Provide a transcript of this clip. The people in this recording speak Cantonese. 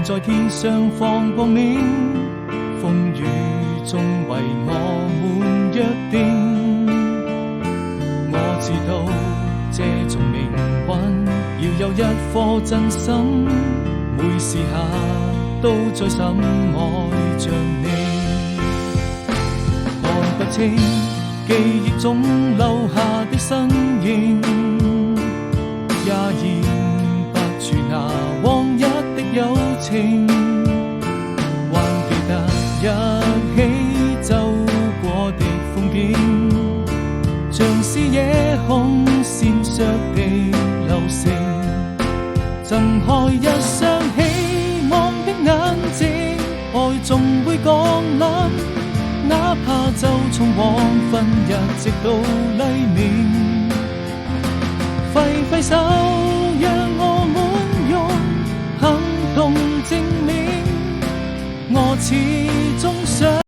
還在天上放光明，風雨中為我們約定。我知道這種命運要有一顆真心，每時刻都在深愛着你。看不清記憶中留下的身影，也認不住那往日的友情，還記得一起走過的風景，像是夜空閃爍的流星，睜開一雙希望的眼睛，愛總會降臨，哪怕就從黃昏一直到黎明，揮揮手